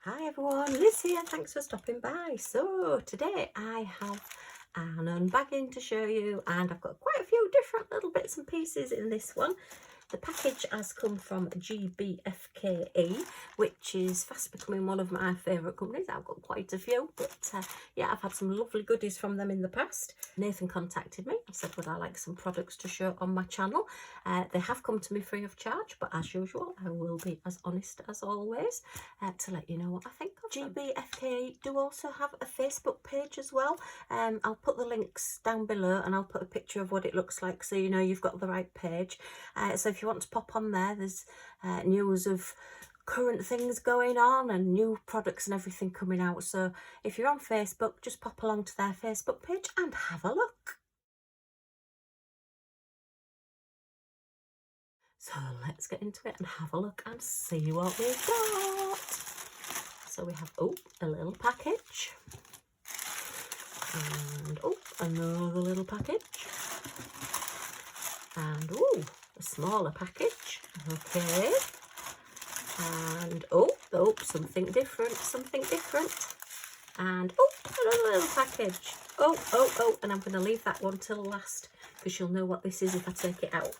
Hi everyone, Liz here, thanks for stopping by. So today I have an unbagging to show you, and I've got quite a few different little bits and pieces in this one. The package has come from GBFKE, which is fast becoming one of my favourite companies. I've got quite a few, but yeah, I've had some lovely goodies from them in the past. Nathan contacted me and said, would I like some products to show on my channel? They have come to me free of charge, but as usual, I will be as honest as always to let you know what I think of them. GBFKE do also have a Facebook page as well. I'll put the links down below, and I'll put a picture of what it looks like so you know you've got the right page. So if you want to pop on there, there's news of current things going on and new products and everything coming out. So if you're on Facebook, just pop along to their Facebook page and have a look. So let's get into it and have a look and see what we've got. So we have, oh, a little package. And, oh, another little package. And, oh, a smaller package. Okay. And, oh, something different. And, oh, another little package. Oh, and I'm going to leave that one till last because you'll know what this is if I take it out.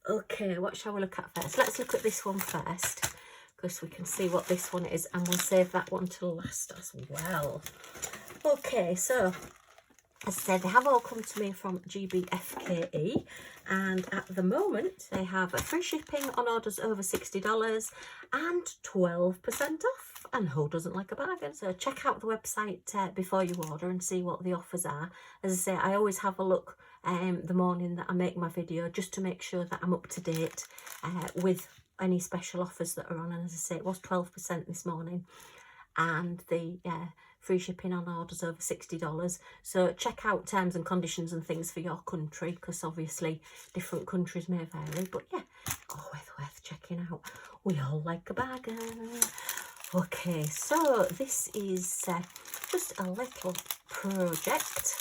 Okay, what shall we look at first? Let's look at this one first because we can see what this one is, and we'll save that one till last as well. Okay, so as I said, they have all come to me from GBFKE, and at the moment they have a free shipping on orders over $60 and 12% off, and who doesn't like a bargain? So check out the website before you order and see what the offers are. As I say, I always have a look the morning that I make my video just to make sure that I'm up to date with any special offers that are on, and as I say, it was 12% this morning, and the free shipping on orders over $60. So check out terms and conditions and things for your country, because obviously different countries may vary, but yeah, always worth checking out. We all like a bargain. Okay, so this is just a little project,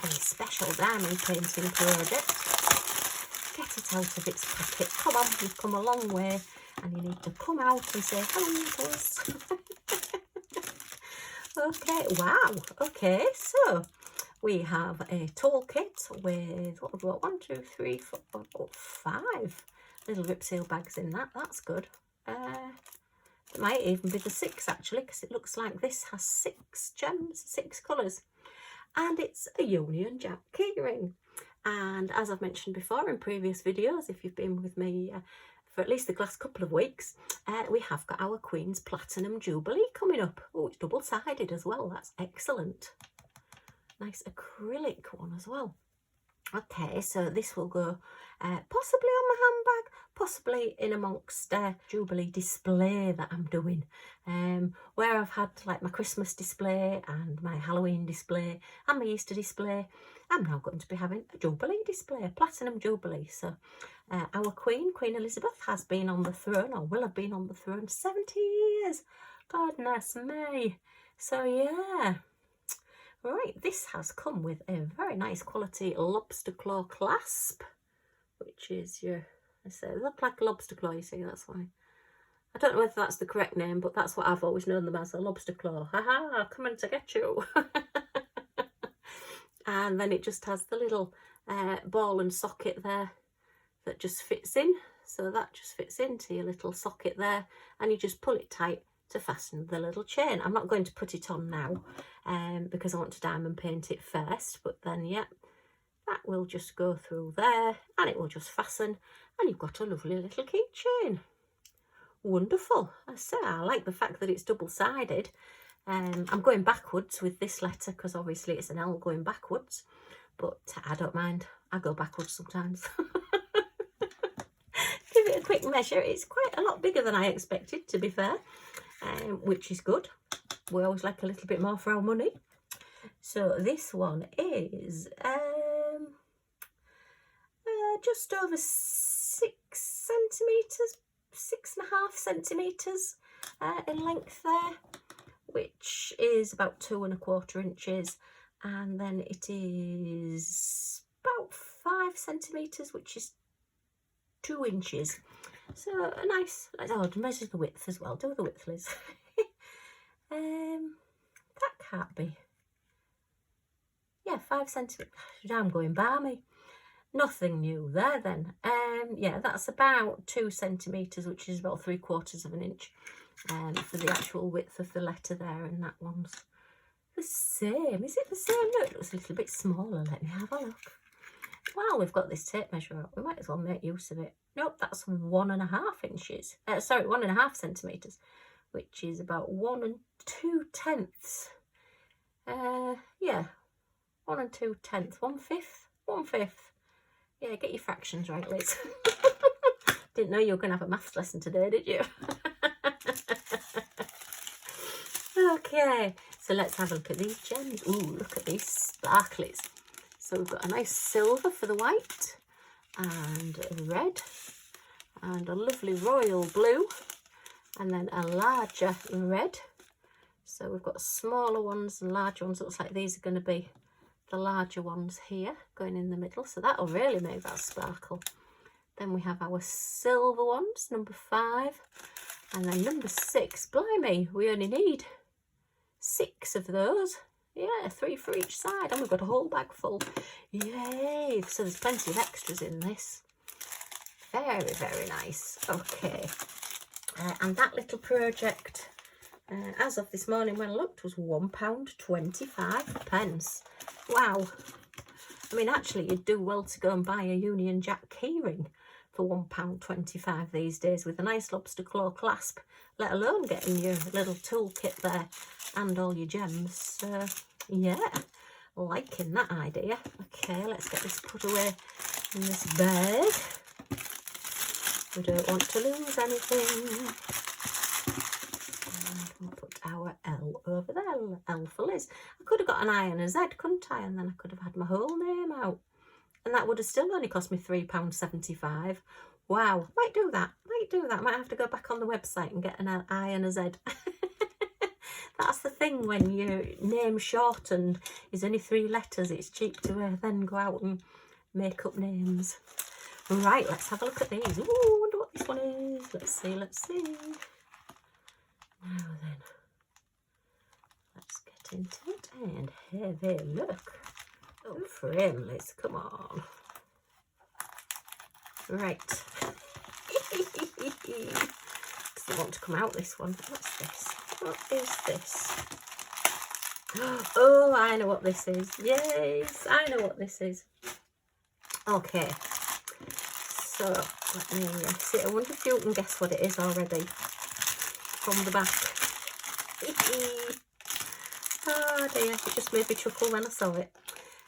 a special diamond painting project. Get it out of its packet. Come on, you've come a long way and you need to come out and say hello to us. Okay, wow. Okay, so we have a toolkit with, what have we got? 1, 2, 3, 4, 5 little rip seal bags in that. That's good. It might even be the 6 actually, because it looks like this has 6 gems, 6 colours. And it's a Union Jack keyring. And as I've mentioned before in previous videos, if you've been with me for at least the last couple of weeks, we have got our Queen's Platinum Jubilee coming up. Oh, it's double-sided as well. That's excellent. Nice acrylic one as well. Okay, so this will go possibly on my handbag, possibly in amongst Jubilee display that I'm doing. Where I've had like my Christmas display and my Halloween display and my Easter display, I'm now going to be having a Jubilee display, a Platinum Jubilee. So our Queen Elizabeth, has been on the throne, or will have been on the throne, 70 years. Goodness me. So yeah. Right, this has come with a very nice quality lobster claw clasp, which is your, I say, look like a lobster claw, you see, that's why. I don't know whether that's the correct name, but that's what I've always known them as, a lobster claw. Haha, coming to get you. And then it just has the little ball and socket there that just fits in. So that just fits into your little socket there, and you just pull it tight to fasten the little chain. I'm not going to put it on now because I want to diamond paint it first, but then yeah, that will just go through there and it will just fasten, and you've got a lovely little keychain. Wonderful. I say, I like the fact that it's double-sided. I'm going backwards with this letter because obviously it's an L going backwards, but I don't mind. I go backwards sometimes. Give it a quick measure. It's quite a lot bigger than I expected, to be fair, which is good. We always like a little bit more for our money. So this one is just over 6 centimetres, 6.5 centimetres in length there, which is about 2¼ inches, and then it is about 5 centimetres, which is 2 inches. So a nice, oh, measure the width as well. Do the width, Liz. That can't be. Yeah, 5 centimetres. I'm going balmy. Nothing new there then. Yeah, that's about 2 centimetres, which is about 3/4 of an inch for the actual width of the letter there, and that one's the same. Is it the same? No, it looks a little bit smaller. Let me have a look. While we've got this tape measure out, we might as well make use of it. Nope, that's 1.5 inches. Sorry, 1.5 centimetres, which is about 1 2/10. Yeah, 1 2/10, 1/5, 1/5. Yeah, get your fractions right, Liz. Didn't know you were going to have a maths lesson today, did you? Okay, so let's have a look at these gems. Ooh, look at these sparklies. So we've got a nice silver for the white, and red, and a lovely royal blue, and then a larger red. So we've got smaller ones and larger ones. It looks like these are going to be the larger ones here going in the middle, so that'll really make that sparkle. Then we have our silver ones, number 5, and then number 6. Blimey, we only need 6 of those. Yeah, 3 for each side, and we've got a whole bag full. Yay! So there's plenty of extras in this. Very, very nice. Okay, and that little project, as of this morning when I looked, was £1.25. Wow. I mean, actually, you'd do well to go and buy a Union Jack keyring for £1.25 these days with a nice lobster claw clasp, let alone getting your little toolkit there and all your gems. So, yeah, liking that idea. Okay, let's get this put away in this bag. We don't want to lose anything. We'll put our L over there, L for Liz. I could have got an I and a Z, couldn't I? And then I could have had my whole name out. And that would have still only cost me £3.75. Wow, might do that. Might have to go back on the website and get an I and a Z. That's the thing when your name's shortened is only 3 letters. It's cheap to then go out and make up names. Right, let's have a look at these. Ooh, I wonder what this one is. Let's see. Now then, let's get into it, and here they look. Oh, frame, Liz, come on. Right. Doesn't want to come out, this one. What's this? What is this? Oh, I know what this is. Yes, I know what this is. Okay. So, let me see. I wonder if you can guess what it is already from the back. Oh dear, it just made me chuckle when I saw it.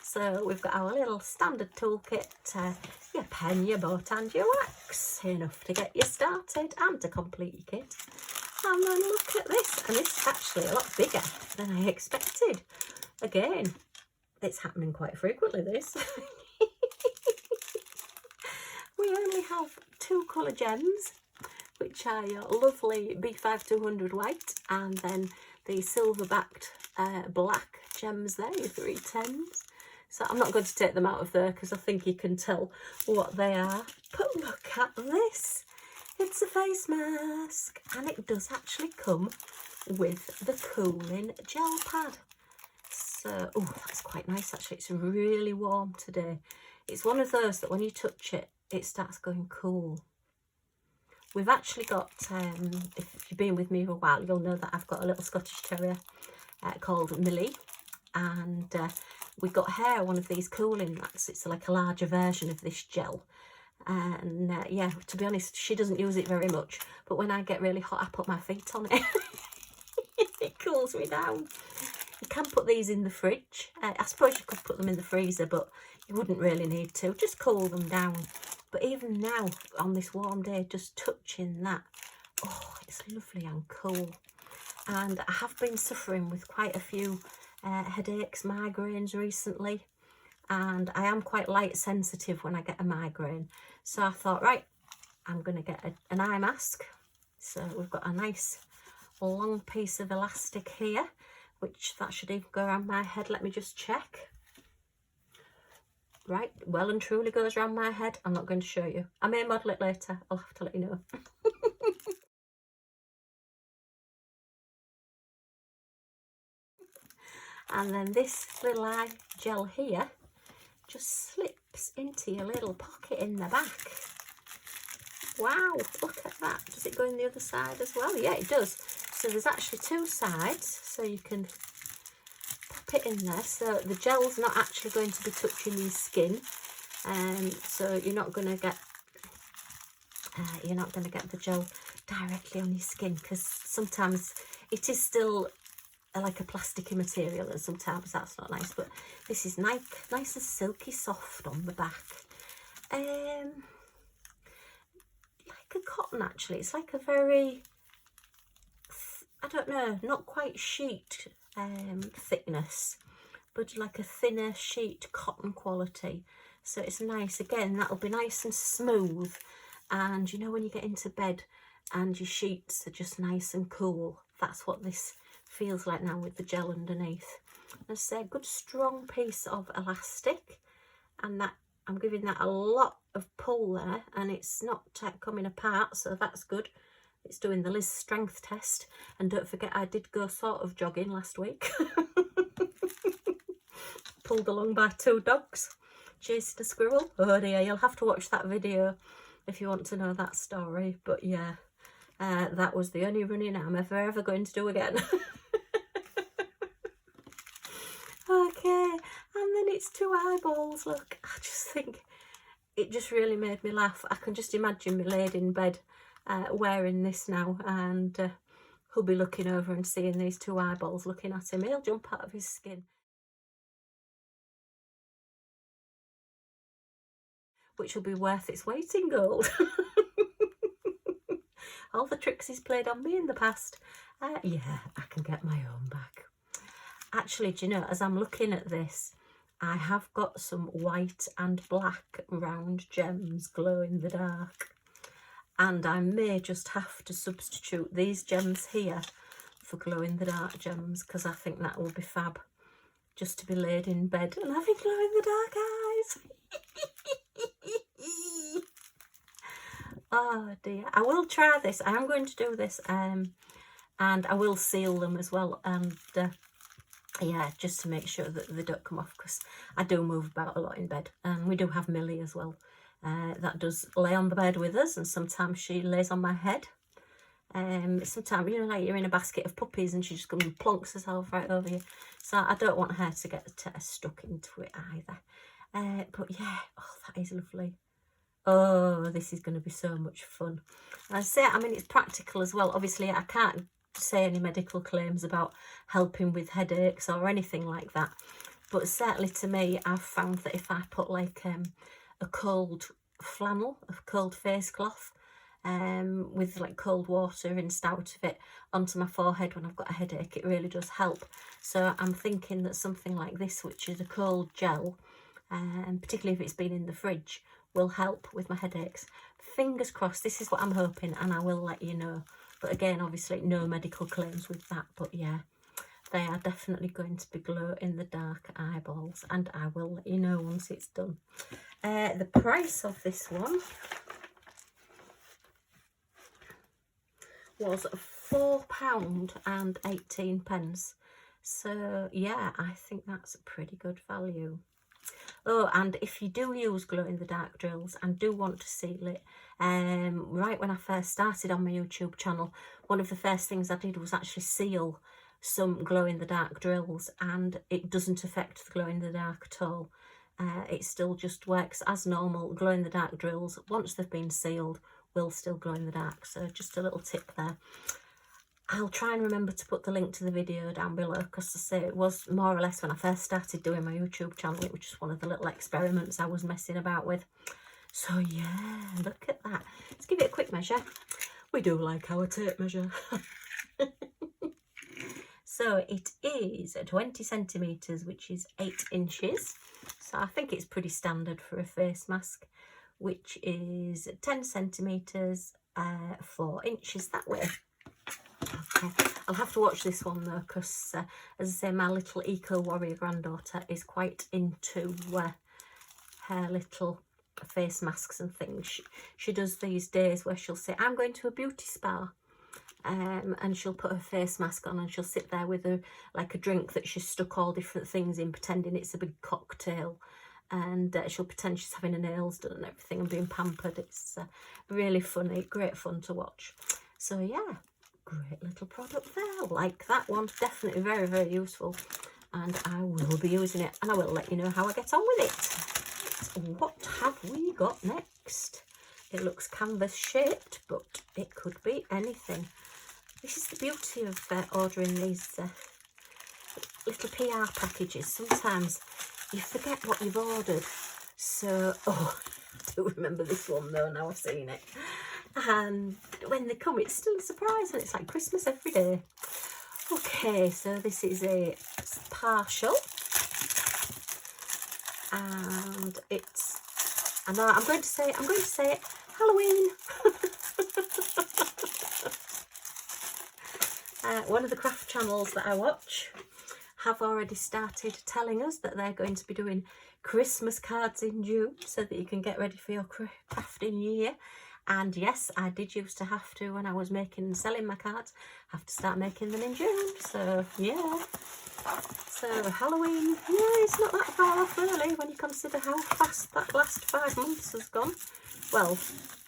So we've got our little standard toolkit, your pen, your boat and your wax, enough to get you started and to complete your kit. And then look at this, and this is actually a lot bigger than I expected. Again, it's happening quite frequently, this. We only have 2 colour gems, which are your lovely B5200 white, and then the silver backed black gems there, your 310s. So I'm not going to take them out of there because I think you can tell what they are. But look at this. It's a face mask, and it does actually come with the cooling gel pad. So, oh, that's quite nice actually. It's really warm today. It's one of those that when you touch it, it starts going cool. We've actually got, if you've been with me for a while, you'll know that I've got a little Scottish Terrier called Millie, and we got her one of these cooling mats. It's like a larger version of this gel, and yeah, to be honest, she doesn't use it very much, but when I get really hot, I put my feet on it. It cools me down. You can put these in the fridge. I suppose you could put them in the freezer, but you wouldn't really need to. Just cool them down. But even now, on this warm day, just touching that, oh, it's lovely and cool. And I have been suffering with quite a few headaches, migraines recently. And I am quite light sensitive when I get a migraine. So I thought, right, I'm going to get an eye mask. So we've got a nice long piece of elastic here, which that should even go around my head. Let me just check. right, well and truly goes around my head. I'm not going to show you. I may model it later. I'll have to let you know. And then this little eye gel here just slips into your little pocket in the back. Wow, look at that. Does it go in the other side as well? Yeah, it does. So there's actually two sides, so you can pop it in there. So the gel's not actually going to be touching your skin, so you're not going to get the gel directly on your skin, because sometimes it is still like a plasticky material, and sometimes that's not nice. But this is nice and silky soft on the back. Like a cotton, actually. It's like a very, I don't know, not quite sheet thickness, but like a thinner sheet cotton quality. So it's nice. Again, that'll be nice and smooth. And you know, when you get into bed and your sheets are just nice and cool, that's what this feels like now with the gel underneath. It's a good strong piece of elastic, and that I'm giving that a lot of pull there, and it's not coming apart, so that's good. It's doing the Liz strength test. And don't forget, I did go sort of jogging last week. Pulled along by 2 dogs, chasing a squirrel. Oh dear, you'll have to watch that video if you want to know that story. But yeah, that was the only running I'm ever going to do again. Okay, and then it's 2 eyeballs. Look, I just think it just really made me laugh. I can just imagine me laid in bed wearing this now, and he'll be looking over and seeing these 2 eyeballs looking at him. He'll jump out of his skin. Which will be worth its weight in gold. All the tricks he's played on me in the past. Yeah, I can get my own back. Actually, do you know, as I'm looking at this, I have got some white and black round gems glow in the dark. And I may just have to substitute these gems here for glow in the dark gems, because I think that will be fab. Just to be laid in bed and having glow in the dark eyes. Oh dear. I will try this. I am going to do this, and I will seal them as well. And yeah, just to make sure that they don't come off, because I do move about a lot in bed. And we do have Millie as well. That does lay on the bed with us, and sometimes she lays on my head. Sometimes, you know, like you're in a basket of puppies and she just comes and plonks herself right over you. So I don't want her to get stuck into it either. But yeah, oh, that is lovely. Oh, this is going to be so much fun. And I say, I mean, it's practical as well. Obviously, I can't say any medical claims about helping with headaches or anything like that. But certainly to me, I've found that if I put like a cold flannel, a cold face cloth, with like cold water rinsed out of it onto my forehead when I've got a headache, it really does help. So I'm thinking that something like this, which is a cold gel, particularly if it's been in the fridge, will help with my headaches. Fingers crossed, this is what I'm hoping, and I will let you know. But again, obviously no medical claims with that, but yeah, they are definitely going to be glow in the dark eyeballs, and I will let you know once it's done. The price of this one was £4.18. So yeah, I think that's a pretty good value. Oh, and if you do use glow in the dark drills and do want to seal it, right when I first started on my YouTube channel, one of the first things I did was actually seal some glow in the dark drills, and it doesn't affect the glow in the dark at all. It still just works as normal. Glow in the dark drills, once they've been sealed, will still glow in the dark. So just a little tip there. I'll try and remember to put the link to the video down below, because I say it was more or less when I first started doing my YouTube channel. It was just one of the little experiments I was messing about with. So yeah, look at that. Let's give it a quick measure. We do like our tape measure. So it is 20 centimetres, which is 8 inches. So I think it's pretty standard for a face mask, which is 10 centimetres, 4 inches that way. Okay, I'll have to watch this one though, because as I say, my little eco warrior granddaughter is quite into her little face masks and things. She does these days where she'll say, I'm going to a beauty spa. And she'll put her face mask on and she'll sit there with like a drink that she's stuck all different things in, pretending it's a big cocktail. And she'll pretend she's having her nails done and everything and being pampered. It's really funny, great fun to watch. So yeah, great little product there. Like that one, definitely very, very useful. And I will be using it and I will let you know how I get on with it. What have we got next? It looks canvas shaped, but it could be anything. This is the beauty of ordering these little PR packages. Sometimes you forget what you've ordered. So, oh, I do remember this one though, now I've seen it. And when they come, it's still a surprise and it's like Christmas every day. Okay, so this is a partial. And it's, I know I'm going to say it, Halloween. One of the craft channels that I watch have already started telling us that they're going to be doing Christmas cards in June so that you can get ready for your crafting year. And yes, I did used to have to, when I was making and selling my cards, have to start making them in June. So yeah, so Halloween, yeah, it's not that far off really when you consider how fast that last 5 months has gone. Well,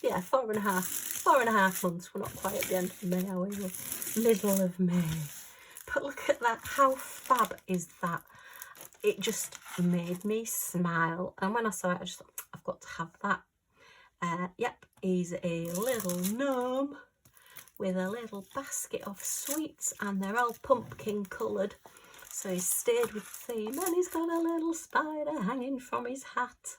yeah, 4.5 months. We're not quite at the end of May, are we? We're middle of May. But look at that, how fab is that? It just made me smile. And when I saw it, I just thought, I've got to have that. Yep, he's a little gnome with a little basket of sweets and they're all pumpkin coloured. So he's stayed with theme and he's got a little spider hanging from his hat.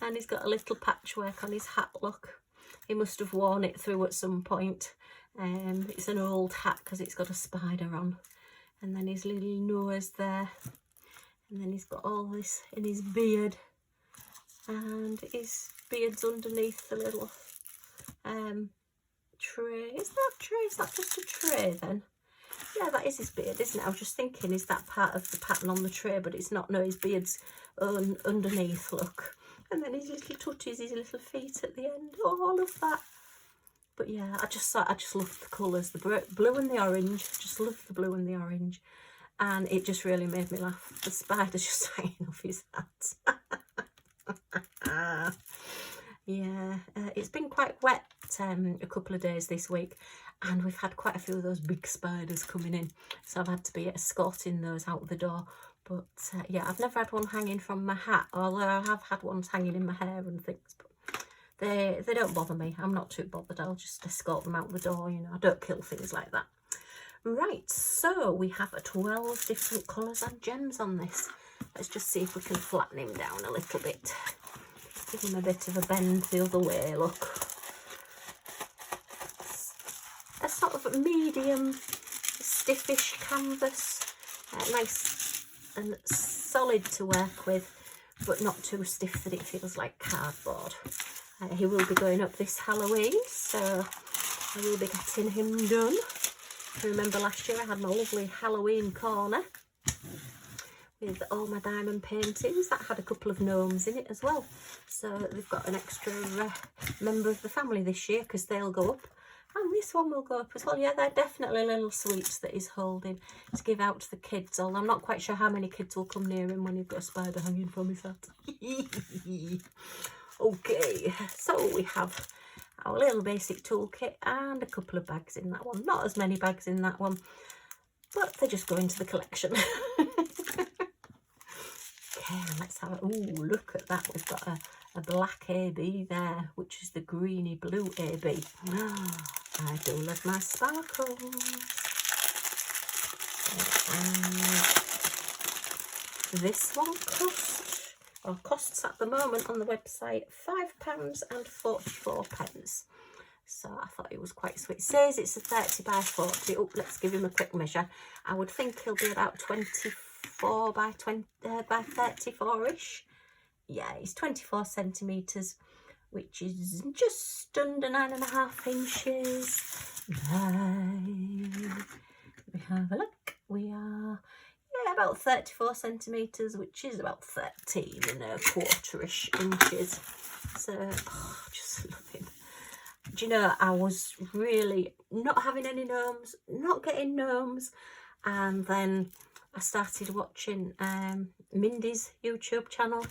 And he's got a little patchwork on his hat, look. He must have worn it through at some point. It's an old hat because it's got a spider on. And then his little nose there. And then he's got all this in his beard. And his beard's underneath the little tray. Is that a tray? Is that just a tray then? Yeah, that is his beard, isn't it? I was just thinking, is that part of the pattern on the tray? But it's not. No, his beard's underneath, look. And then his little tutties, his little feet at the end. Oh, I love that. But yeah, I just love the colours, the blue and the orange. Just love the blue and the orange. And it just really made me laugh. The spider's just hanging off his hat. Yeah, it's been quite wet a couple of days this week. And we've had quite a few of those big spiders coming in. So I've had to be escorting those out the door. But yeah, I've never had one hanging from my hat, although I have had ones hanging in my hair and things. But they don't bother me. I'm not too bothered. I'll just escort them out the door, you know. I don't kill things like that. Right, so we have 12 different colours and gems on this. Let's just see if we can flatten him down a little bit. Give him a bit of a bend the other way, look. A sort of medium, stiffish canvas. Nice and solid to work with, but not too stiff that it feels like cardboard. He will be going up this Halloween, so I will be getting him done. Remember last year I had my lovely Halloween corner with all my diamond paintings. That had a couple of gnomes in it as well. So they've got an extra member of the family this year because they'll go up. And this one will go up as well. Yeah, they're definitely little sweets that he's holding to give out to the kids. Although I'm not quite sure how many kids will come near him when he's got a spider hanging from his hat. Okay, so we have our little basic toolkit and a couple of bags in that one. Not as many bags in that one, but they just go into the collection. Okay, let's have a... Ooh, look at that. We've got a black AB there, which is the greeny blue AB. I do love my sparkles. This one costs at the moment on the website £5.44. So I thought it was quite sweet. It says it's a 30 by 40. Oh, let's give him a quick measure. I would think he'll be about 24 by 34-ish. Yeah, he's 24 centimetres, which is just under 9.5 inches. Right. Let me have a look. We are, yeah, about 34 centimetres, which is about 13 and a quarter-ish inches. So, oh, just love him. Do you know, I was really not having any gnomes, not getting gnomes, and then I started watching Mindy's YouTube channel,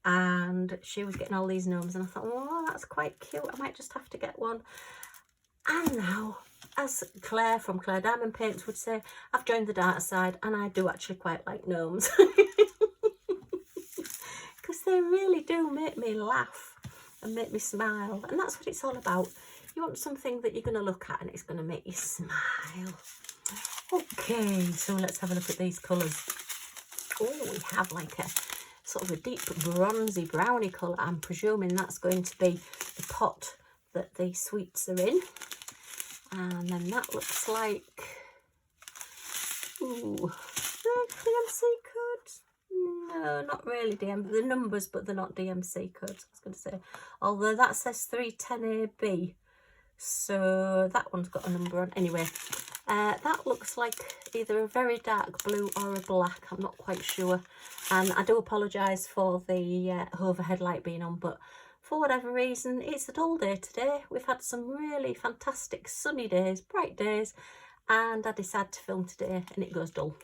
and she was getting all these gnomes, and I thought, oh, that's quite cute, I might just have to get one. And now, as Claire from Claire Diamond Paints would say, I've joined the darker side, and I do actually quite like gnomes. Because they really do make me laugh and make me smile, and that's what it's all about. You want something that you're going to look at and it's going to make you smile. Okay, so let's have a look at these colours. Oh, we have like a sort of a deep bronzy brownie colour. I'm presuming that's going to be the pot that the sweets are in. And then that looks like, ooh, DMC codes? No, not really the numbers, but they're not DMC codes, I was going to say. Although that says 310AB, so that one's got a number on. Anyway, that looks like either a very dark blue or a black, I'm not quite sure. And I do apologise for the overhead light being on, but for whatever reason, it's a dull day today. We've had some really fantastic sunny days, bright days, and I decided to film today and it goes dull.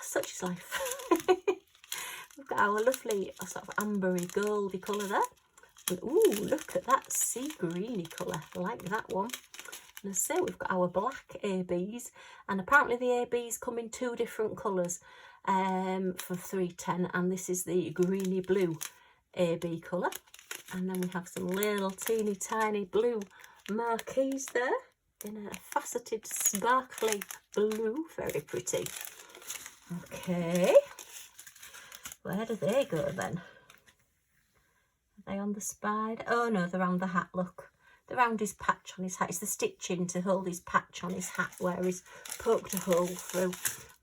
Such is life. We've got our lovely sort of ambery goldy colour there. Ooh, look at that sea greeny colour. I like that one. And as I say, we've got our black ABs, and apparently the ABs come in 2 different colours for 310, and this is the greeny blue AB colour. And then we have some little teeny tiny blue marquees there in a faceted sparkly blue, very pretty. Okay, where do they go then? Are they on the spider? Oh no, they're on the hat, look. They're around his patch on his hat. It's the stitching to hold his patch on his hat where he's poked a hole through.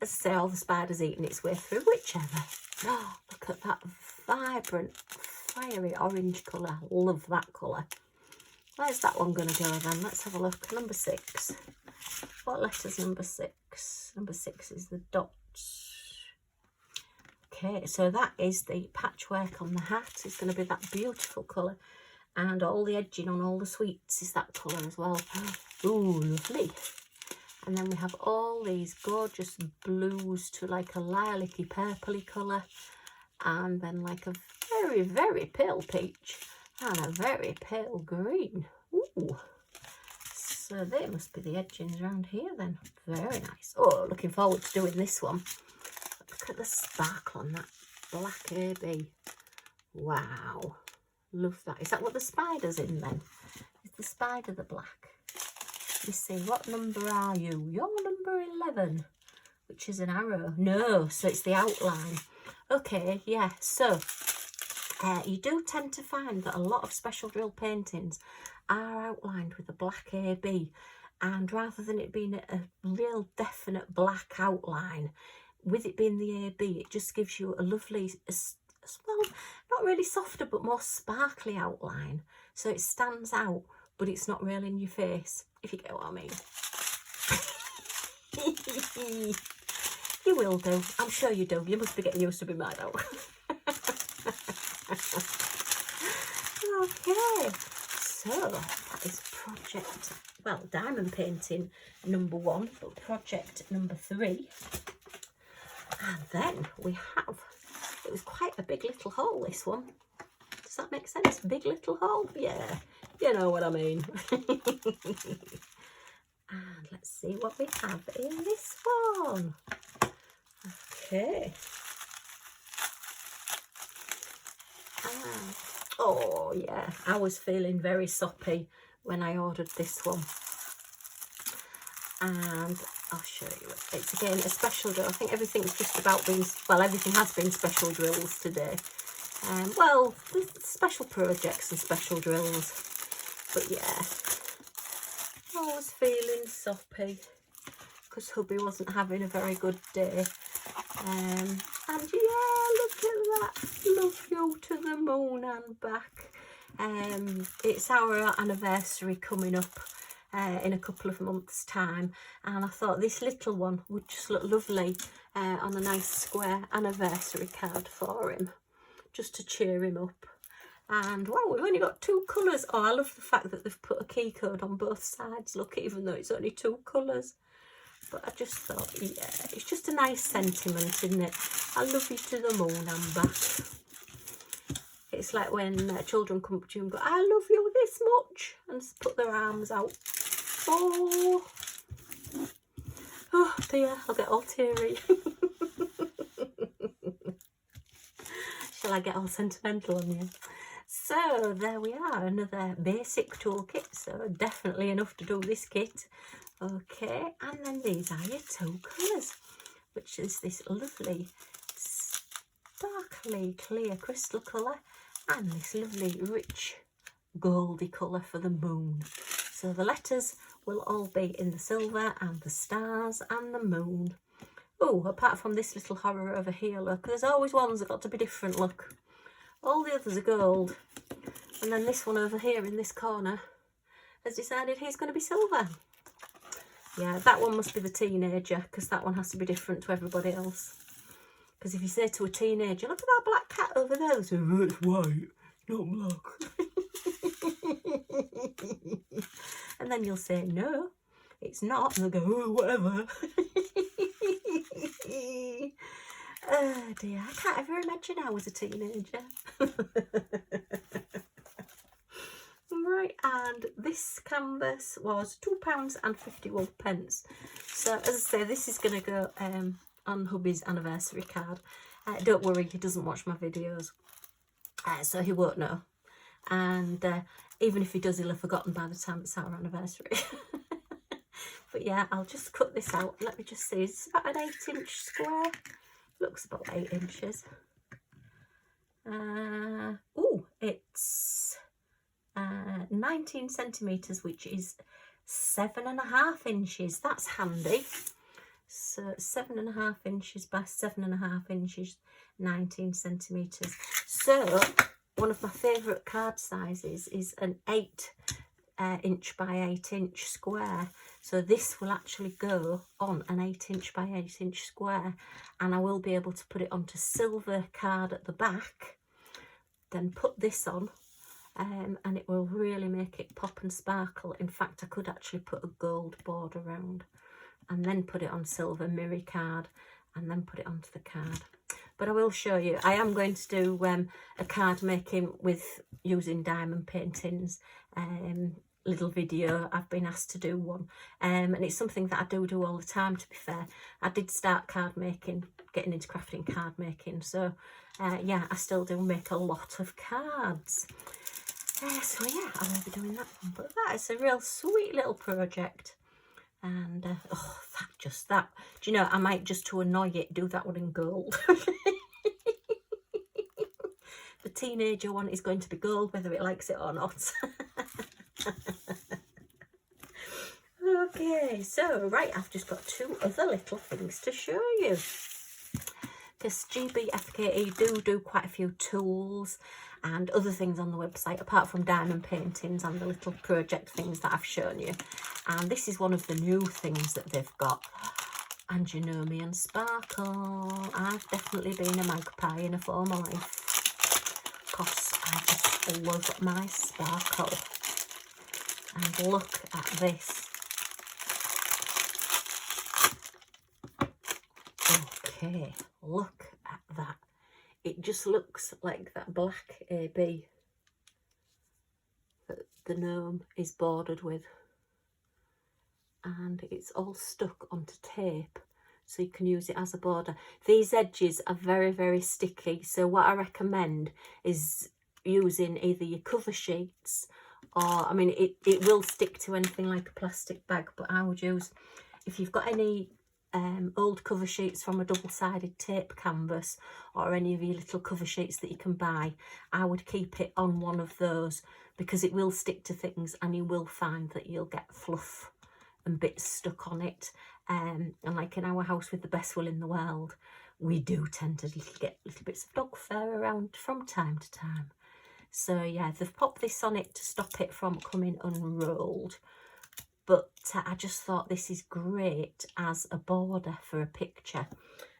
As I say, all the spider's eating its way through, whichever. Oh, look at that vibrant, fiery orange colour. Love that colour. Where's that one going to go then? Let's have a look. Number 6. What letter's number 6? Number 6 is the dots. Okay, so that is the patchwork on the hat. It's going to be that beautiful colour. And all the edging on all the sweets is that colour as well. Ooh, lovely. And then we have all these gorgeous blues to like a lilac-y purpley colour. And then like a very, very pale peach. And a very pale green. Ooh. So they must be the edgings around here then. Very nice. Oh, looking forward to doing this one. Look at the sparkle on that black AB. Wow. Love that. Is that what the spider's in then? Is the spider the black? Let me see. What number are you? You're number 11, which is an arrow. No, so it's the outline. Okay, yeah. So you do tend to find that a lot of special drill paintings are outlined with a black AB, and rather than it being a real definite black outline, with it being the AB, it just gives you a lovely, well, not really softer but more sparkly outline, so it stands out but it's not really in your face, if you get what I mean. You will do, I'm sure you do. You must be getting used to being mad out. Okay, so that is project, well, diamond painting number 1, but project number 3. And then we have, it was quite a big little haul, this one. Does that make sense? Big little haul? Yeah, you know what I mean. And let's see what we have in this one. Okay. Oh yeah, I was feeling very soppy when I ordered this one. And I'll show you. It's again a special drill. I think everything's just about being, well, everything has been special drills today. Well, there's special projects and special drills. But yeah, I was feeling soppy because hubby wasn't having a very good day. And yeah, look at that. Love you to the moon and back. It's our anniversary coming up. in a couple of months' time, and I thought this little one would just look lovely on a nice square anniversary card for him, just to cheer him up. And wow, we've only got 2 colours. Oh, I love the fact that they've put a key code on both sides, look, even though it's only 2 colours. But I just thought, yeah, it's just a nice sentiment, isn't it? I love you to the moon and back. It's like when children come up to you and go, I love you this much, and put their arms out. Oh, oh dear, I'll get all teary. Shall I get all sentimental on you? So there we are, another basic toolkit, so definitely enough to do this kit. Okay, and then these are your 2 colours, which is this lovely sparkly clear crystal colour and this lovely rich goldy colour for the moon. So the letters will all be in the silver and the stars and the moon. Oh, apart from this little horror over here, look, there's always ones that got to be different, look. All the others are gold. And then this one over here in this corner has decided he's going to be silver. Yeah, that one must be the teenager, because that one has to be different to everybody else. Because if you say to a teenager, look at that black cat over there, they say, oh, it's white, not black. And then you'll say, no, it's not. And they'll go, oh, whatever. Oh dear, I can't ever imagine I was a teenager. Right, and this canvas was £2.51. So as I say, this is going to go on hubby's anniversary card. Don't worry, he doesn't watch my videos, so he won't know. And even if he does, he'll have forgotten by the time it's our anniversary. But yeah, I'll just cut this out. Let me just see, it's about an 8-inch square. Looks about 8 inches. Oh, it's 19 centimetres, which is 7.5 inches. That's handy. So 7.5 inches by 7.5 inches, 19 centimetres. So one of my favourite card sizes is an 8-inch by 8-inch square. So this will actually go on an 8-inch by 8-inch square, and I will be able to put it onto silver card at the back, then put this on, and it will really make it pop and sparkle. In fact, I could actually put a gold border around and then put it on silver mirror card and then put it onto the card. But I will show you. I am going to do a card making with using diamond paintings little video. I've been asked to do one, and it's something that I do all the time, to be fair. I did start card making, getting into crafting card making, so yeah, I still do make a lot of cards. So yeah, I will be doing that one, but that is a real sweet little project. And oh, that, do you know, I might, just to annoy it, do that one in gold. The teenager one is going to be gold, whether it likes it or not. Okay, so right, I've just got 2 other little things to show you. Because GBFKE do quite a few tools and other things on the website, apart from diamond paintings and the little project things that I've shown you. And this is one of the new things that they've got. And you know me and sparkle. I've definitely been a magpie in a former life, because I just love my sparkle. And look at this. Okay, look at that. It just looks like that black AB that the gnome is bordered with. And it's all stuck onto tape, so you can use it as a border. These edges are very, very sticky, so what I recommend is using either your cover sheets, or, I mean, it will stick to anything like a plastic bag, but I would use, if you've got any old cover sheets from a double-sided tape canvas, or any of your little cover sheets that you can buy, I would keep it on one of those, because it will stick to things and you will find that you'll get fluff and bits stuck on it. And like in our house, with the best will in the world, we do tend to get little bits of dog fur around from time to time. So yeah, they've popped this on it to stop it from coming unrolled. but I just thought this is great as a border for a picture.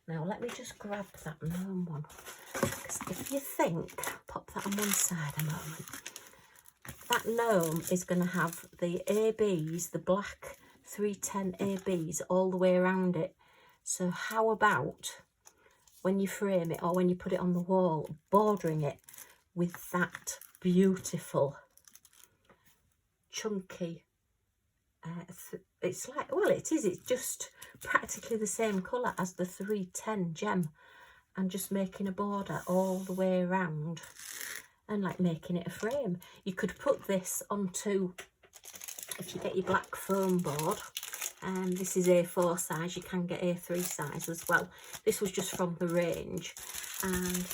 Now let me just grab that gnome one, because if you think, pop that on one side a moment, that gnome is going to have the ABs, the black 310 ABs all the way around it. So how about when you frame it or when you put it on the wall, bordering it with that beautiful chunky, it's like, well, it's just practically the same colour as the 310 gem, and just making a border all the way around and like making it a frame. You could put this onto, if you get your black foam board, this is A4 size, you can get A3 size as well. This was just from the range, and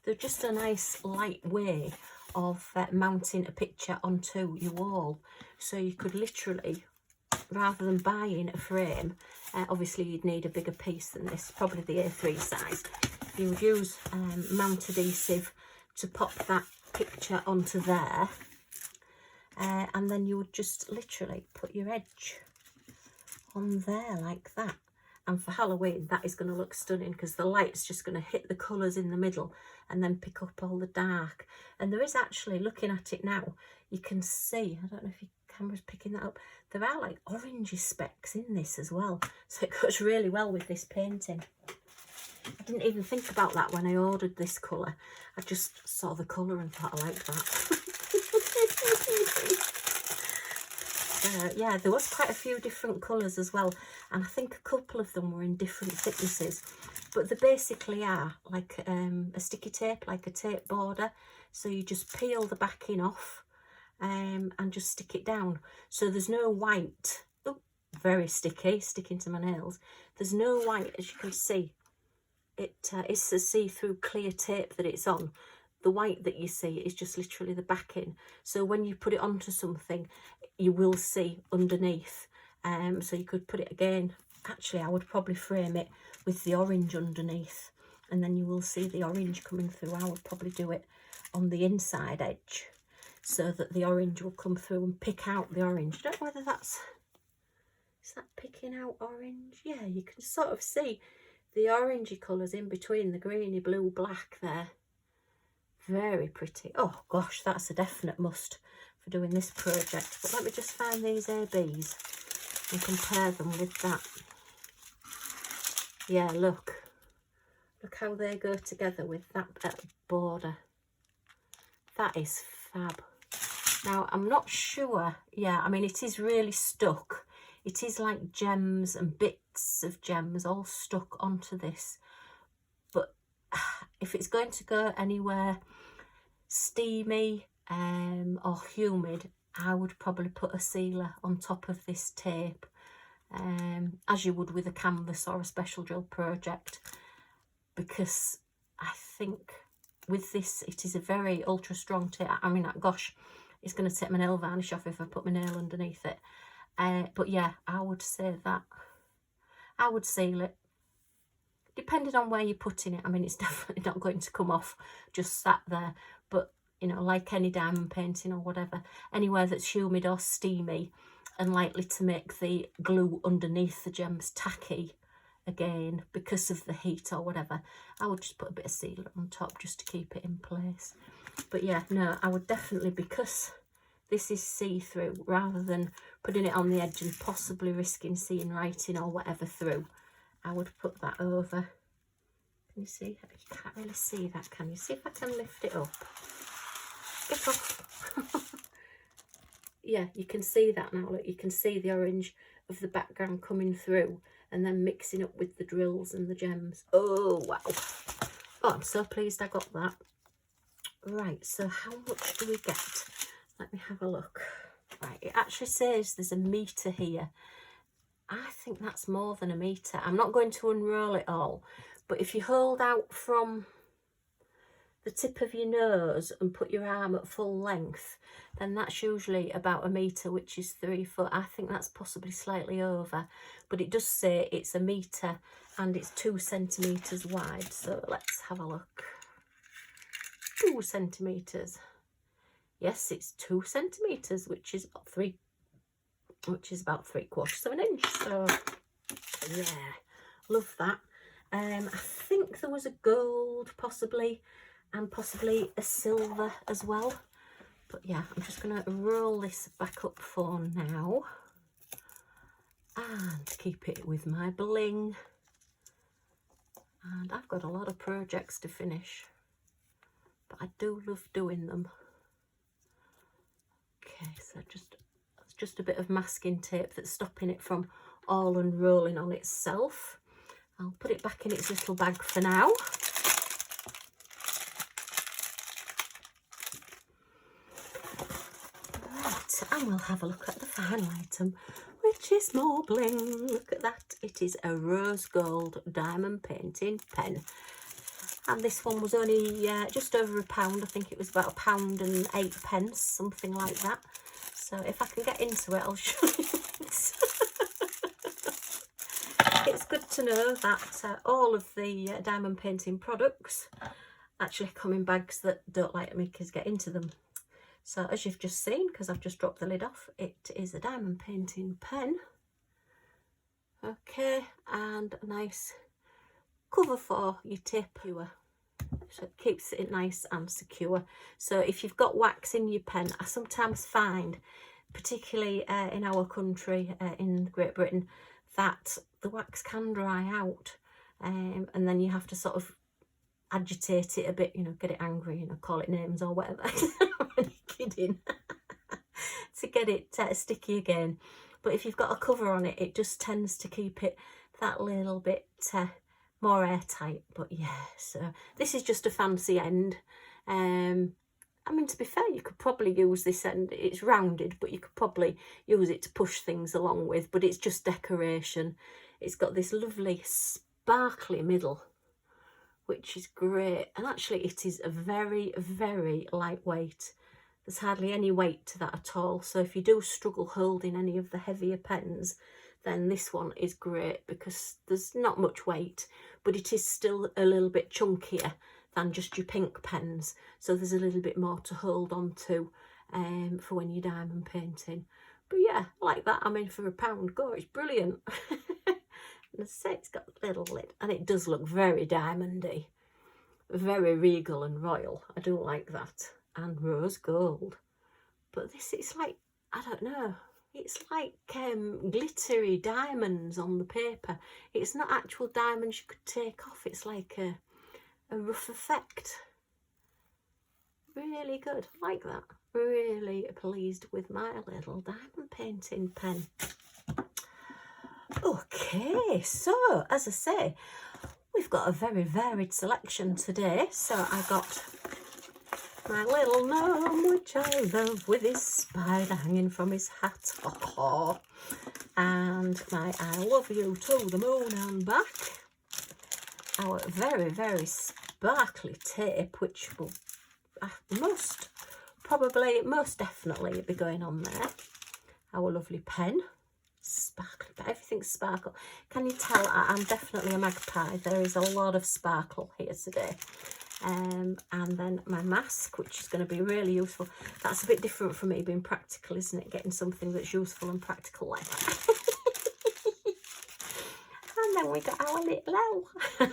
they're just a nice light way of mounting a picture onto your wall. So you could literally, rather than buying a frame, obviously you'd need a bigger piece than this, probably the A3 size. You would use mount adhesive to pop that picture onto there, and then you would just literally put your edge on there like that. And for Halloween, that is going to look stunning, because the light's just going to hit the colours in the middle and then pick up all the dark. And there is actually, looking at it now, you can see, I don't know if your camera's picking that up, there are like orangey specks in this as well. So it goes really well with this painting. I didn't even think about that when I ordered this colour. I just saw the colour and thought I liked that. Yeah, there was quite a few different colours as well, and I think a couple of them were in different thicknesses, but they basically are like a sticky tape, like a tape border. So you just peel the backing off and just stick it down. So there's no white. Oh, very sticky, sticking to my nails. There's no white, as you can see. It's a see-through clear tape that it's on. The white that you see is just literally the backing. So when you put it onto something, you will see underneath. So you could put it again. Actually, I would probably frame it with the orange underneath, and then you will see the orange coming through. I would probably do it on the inside edge so that the orange will come through and pick out the orange. I don't know whether is that picking out orange? Yeah, you can sort of see the orangey colours in between the greeny, blue, black there. Very pretty. Oh gosh, that's a definite must for doing this project. But let me just find these ABs and compare them with that. Yeah, look how they go together with that border. That is fab. Now, I'm not sure. Yeah, I mean, it is really stuck. It is like gems and bits of gems all stuck onto this. But if it's going to go anywhere steamy or humid, I would probably put a sealer on top of this tape, as you would with a canvas or a special drill project, because I think with this, it is a very ultra strong tape. I mean, gosh, it's going to take my nail varnish off if I put my nail underneath it. But yeah, I would say that I would seal it, depending on where you're putting it. I mean, it's definitely not going to come off just sat there, but you know, like any diamond painting or whatever, anywhere that's humid or steamy and likely to make the glue underneath the gems tacky again because of the heat or whatever, I would just put a bit of sealer on top just to keep it in place. But yeah, no, I would definitely, because this is see-through, rather than putting it on the edge and possibly risking seeing writing or whatever through, I would put that over. Can you see? You can't really see that, can you? See if I can lift it up. Get off. Yeah, you can see that now. Look, you can see the orange of the background coming through and then mixing up with the drills and the gems. Oh, wow. Oh, I'm so pleased I got that. Right, so how much do we get? Let me have a look. Right, it actually says there's a metre here. I think that's more than a metre. I'm not going to unroll it all, but if you hold out from the tip of your nose and put your arm at full length, then that's usually about a metre, which is 3 foot. I think that's possibly slightly over, but it does say it's a metre and it's 2 centimetres wide. So let's have a look. 2 centimetres. Yes, it's 2 centimetres, which is about 3/4 of an inch. So yeah, love that. I think there was a gold possibly, and possibly a silver as well. But yeah, I'm just going to roll this back up for now and keep it with my bling. And I've got a lot of projects to finish, but I do love doing them. Okay, so it's just a bit of masking tape that's stopping it from all unrolling on itself. I'll put it back in its little bag for now. Right, and we'll have a look at the final item, which is more bling. Look at that. It is a rose gold diamond painting pen. And this one was only just over £1. I think it was about £1.08, something like that. So if I can get into it, I'll show you. It's good to know that all of the diamond painting products actually come in bags that don't like me kids get into them. So as you've just seen, because I've just dropped the lid off, it is a diamond painting pen. Okay, and a nice cover for your tape viewer, so it keeps it nice and secure. So if you've got wax in your pen, I sometimes find, particularly in our country, in Great Britain, that the wax can dry out, and then you have to sort of agitate it a bit, you know, get it angry, you know, call it names or whatever. I'm only kidding. To get it sticky again. But if you've got a cover on it, it just tends to keep it that little bit more airtight. But yeah, so this is just a fancy end. I mean, to be fair, you could probably use this end. It's rounded, but you could probably use it to push things along with, but it's just decoration. It's got this lovely sparkly middle, which is great. And actually it is a very, very lightweight. There's hardly any weight to that at all. So if you do struggle holding any of the heavier pens, then this one is great because there's not much weight, but it is still a little bit chunkier than just your pink pens. So there's a little bit more to hold on to for when you're diamond painting. But yeah, like that, I mean, for £1, go, it's brilliant. And as I say, it's got a little lid, and it does look very diamondy, very regal and royal. I do like that. And rose gold. But this, it's like, I don't know, it's like glittery diamonds on the paper. It's not actual diamonds you could take off. It's like a rough effect. Really good, like that. Really pleased with my little diamond painting pen. Okay, so as I say, we've got a very varied selection today. So I got my little gnome, which I love, with his spider hanging from his hat. And my I love you to the moon and back. Our very, very sparkly tape, which will most definitely be going on there. Our lovely pen. Sparkle, but everything's sparkle. Can you tell I'm definitely a magpie? There is a lot of sparkle here today. And then my mask, which is going to be really useful. That's a bit different from me being practical, isn't it? Getting something that's useful and practical like that. And then we got our little L.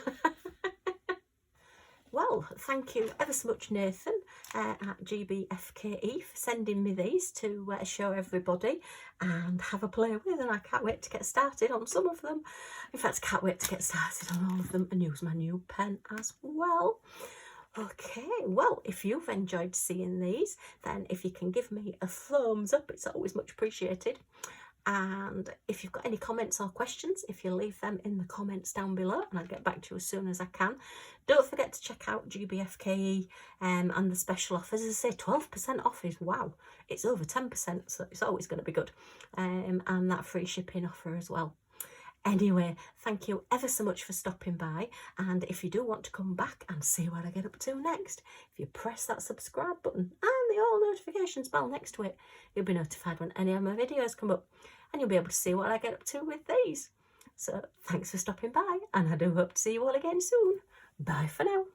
Well, thank you ever so much, Nathan, at GBFKE, for sending me these to show everybody and have a play with, and I can't wait to get started on some of them. In fact, I can't wait to get started on all of them and use my new pen as well. Okay, well, if you've enjoyed seeing these, then if you can give me a thumbs up, it's always much appreciated. And if you've got any comments or questions, if you leave them in the comments down below, and I'll get back to you as soon as I can. Don't forget to check out GBFKE and the special offers. As I say, 12% off is, wow, it's over 10%, so it's always going to be good. And that free shipping offer as well. Anyway, thank you ever so much for stopping by, and if you do want to come back and see what I get up to next, if you press that subscribe button and the all notifications bell next to it, you'll be notified when any of my videos come up, and you'll be able to see what I get up to with these. So thanks for stopping by, and I do hope to see you all again soon. Bye for now.